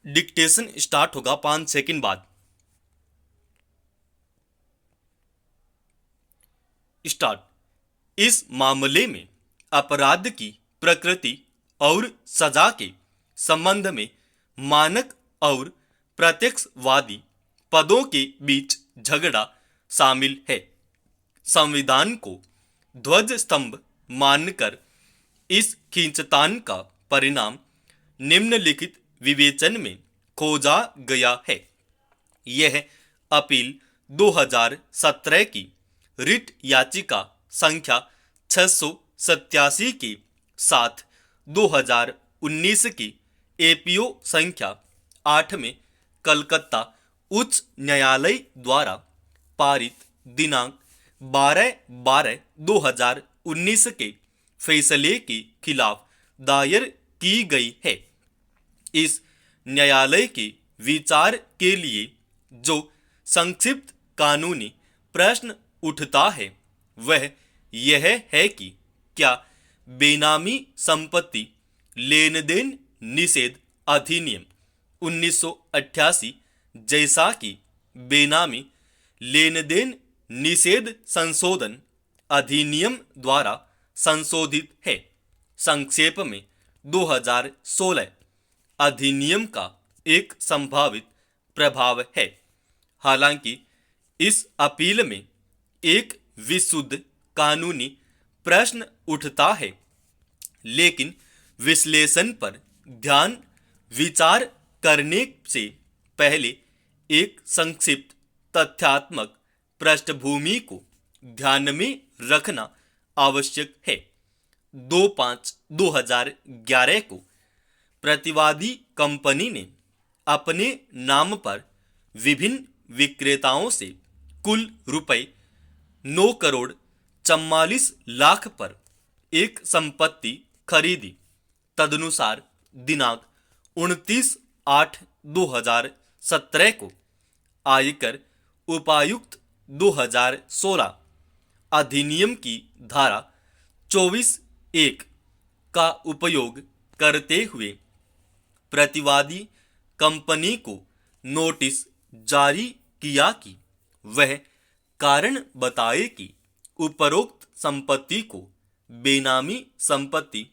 Dictation start होगा 5 second बाद। Start. इस मामले में अपराध की प्रकृति और सजा के संबंध में मानक और प्रत्यक्षवादी पदों के बीच झगड़ा शामिल है। संविधान को ध्वज स्तंभ मानकर इस खींचतान का परिणाम निम्नलिखित विवेचन में खोजा गया है। यह अपील 2017 की रिट याचिका संख्या 687 के साथ 2019 की एपीओ संख्या 8 में कलकत्ता उच्च न्यायालय द्वारा पारित दिनांक 12/12/2019 के फैसले के खिलाफ दायर की गई है। इस न्यायालय के विचार के लिए जो संक्षिप्त कानूनी प्रश्न उठता है वह यह है कि क्या बेनामी संपत्ति लेन देन निषेध अधिनियम 1988 जैसा कि बेनामी लेन देन निषेध संशोधन अधिनियम द्वारा संशोधित है। संक्षेप में 2016 अधिनियम का एक संभावित प्रभाव है। हालांकि इस अपील में एक विशुद्ध कानूनी प्रश्न उठता है, लेकिन विश्लेषण पर ध्यान विचार करने से पहले एक संक्षिप्त तथ्यात्मक पृष्ठभूमि को ध्यान में रखना आवश्यक है। 2/5/2011 को प्रतिवादी कंपनी ने अपने नाम पर विभिन्न विक्रेताओं से कुल रुपए 9,44,00,000 पर एक संपत्ति खरीदी। तदनुसार दिनांक 29/8/2017 को आयकर उपायुक्त 2016 अधिनियम की धारा 24(1) का उपयोग करते हुए प्रतिवादी कंपनी को नोटिस जारी किया कि वह कारण बताए कि उपरोक्त संपत्ति को बेनामी संपत्ति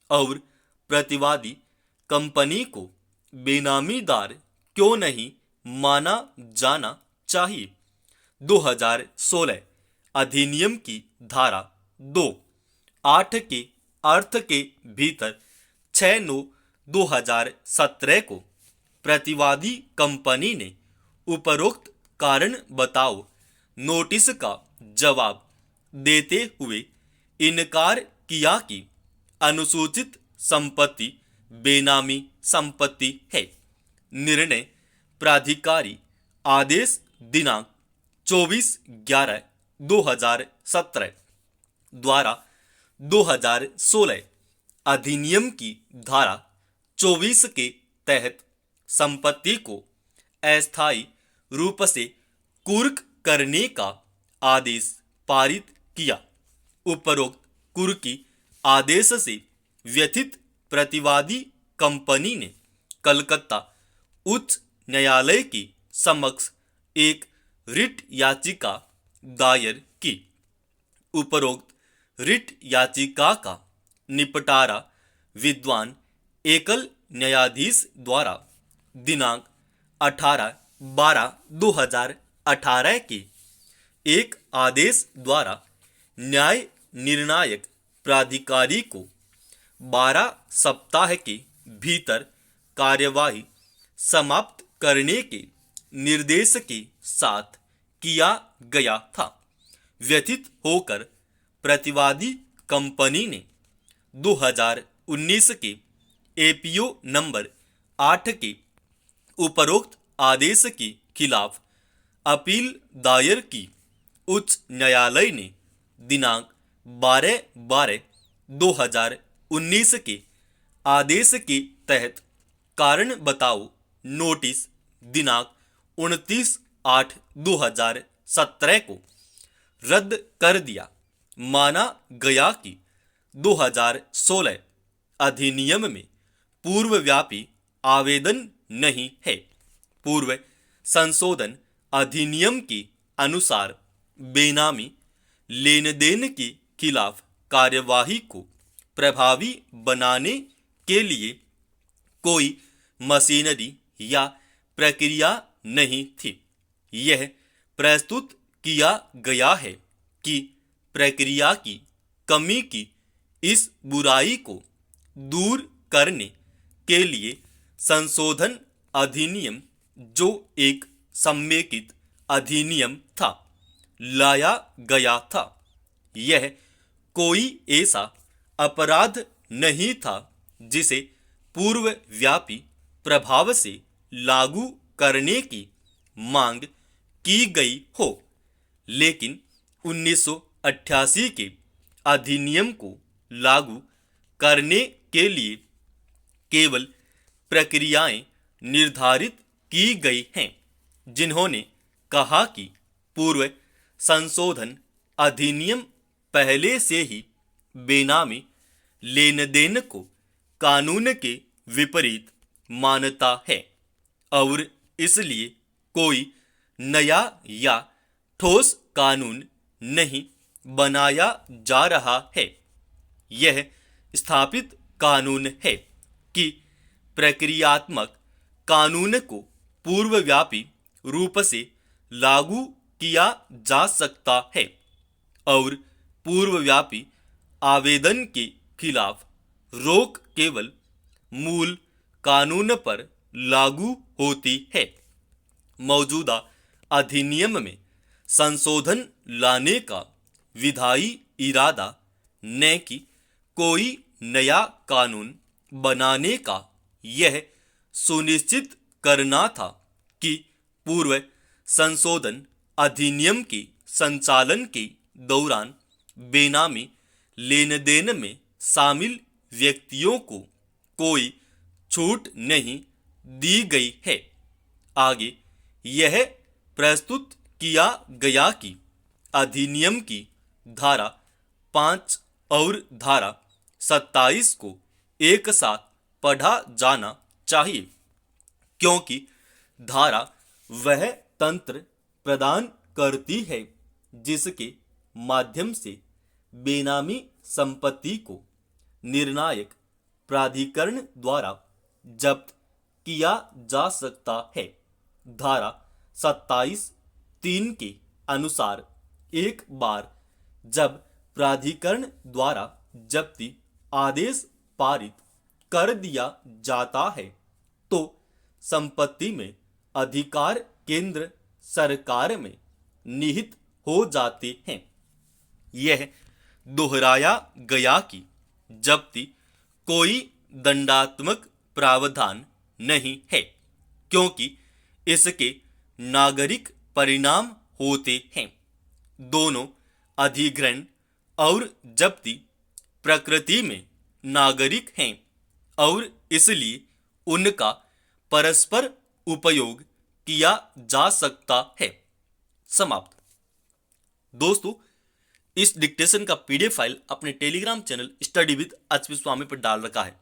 और प्रतिवादी कंपनी को बेनामीदार क्यों नहीं माना जाना चाहिए। 2016 अधिनियम की धारा 2(8) के अर्थ के भीतर 6/9/2017 को प्रतिवादी कंपनी ने उपरोक्त कारण बताओ नोटिस का जवाब देते हुए इनकार किया कि अनुसूचित संपत्ति बेनामी संपत्ति है। निर्णय प्राधिकारी आदेश दिनांक 24/11/2017 द्वारा 2016 अधिनियम की धारा 24 के तहत संपत्ति को अस्थायी रूप से कुर्क करने का आदेश पारित किया। उपरोक्त कुर्की आदेश से व्यथित प्रतिवादी कंपनी ने कलकत्ता उच्च न्यायालय की समक्ष एक रिट याचिका दायर की। उपरोक्त रिट याचिका का निपटारा विद्वान एकल न्यायाधीश द्वारा दिनांक 18/12/2018 के एक आदेश द्वारा न्याय निर्णायक प्राधिकारी को 12 सप्ताह के भीतर कार्यवाही समाप्त करने के निर्देश के साथ किया गया था। व्यथित होकर प्रतिवादी कंपनी ने 2019 के एपीओ नंबर 8 के उपरोक्त आदेश के खिलाफ अपील दायर की। उच्च न्यायालय ने दिनांक 12/12/2019 के आदेश के तहत कारण बताओ नोटिस दिनांक 29/8/2017 को रद्द कर दिया। माना गया कि 2016 अधिनियम में पूर्वव्यापी आवेदन नहीं है। पूर्व संशोधन अधिनियम के अनुसार बेनामी लेन देन के खिलाफ कार्यवाही को प्रभावी बनाने के लिए कोई मशीनरी या प्रक्रिया नहीं थी। यह प्रस्तुत किया गया है कि प्रक्रिया की कमी की इस बुराई को दूर करने के लिए संशोधन अधिनियम, जो एक समेकित अधिनियम था, लाया गया था। यह कोई ऐसा अपराध नहीं था जिसे पूर्वव्यापी प्रभाव से लागू करने की मांग की गई हो, लेकिन 1988 के अधिनियम को लागू करने के लिए केवल प्रक्रियाएं निर्धारित की गई हैं। जिन्होंने कहा कि पूर्व संशोधन अधिनियम पहले से ही बेनामी लेन देन को कानून के विपरीत मानता है और इसलिए कोई नया या ठोस कानून नहीं बनाया जा रहा है। यह स्थापित कानून है कि प्रक्रियात्मक कानून को पूर्वव्यापी रूप से लागू किया जा सकता है और पूर्वव्यापी आवेदन के खिलाफ रोक केवल मूल कानून पर लागू होती है। मौजूदा अधिनियम में संशोधन लाने का विधायी इरादा न कि कोई नया कानून बनाने का यह सुनिश्चित करना था कि पूर्व संशोधन अधिनियम के संचालन के दौरान बेनामी लेन देन में शामिल व्यक्तियों को कोई छूट नहीं दी गई है। आगे यह प्रस्तुत किया गया कि अधिनियम की धारा 5 और धारा 27 को एक साथ पढ़ा जाना चाहिए, क्योंकि धारा वह तंत्र प्रदान करती है जिसके माध्यम से बेनामी संपत्ति को निर्णायक प्राधिकरण द्वारा जब्त किया जा सकता है। धारा 27(3) के अनुसार एक बार जब प्राधिकरण द्वारा जब्ती आदेश पारित कर दिया जाता है तो संपत्ति में अधिकार केंद्र सरकार में निहित हो जाते हैं। यह दोहराया गया कि जब्ती कोई दंडात्मक प्रावधान नहीं है, क्योंकि इसके नागरिक परिणाम होते हैं। दोनों अधिग्रहण और जब्ती प्रकृति में नागरिक हैं और इसलिए उनका परस्पर उपयोग किया जा सकता है। समाप्त। दोस्तों, इस डिक्टेशन का PDF फाइल अपने Telegram channel study with HP Swami पर डाल रखा है।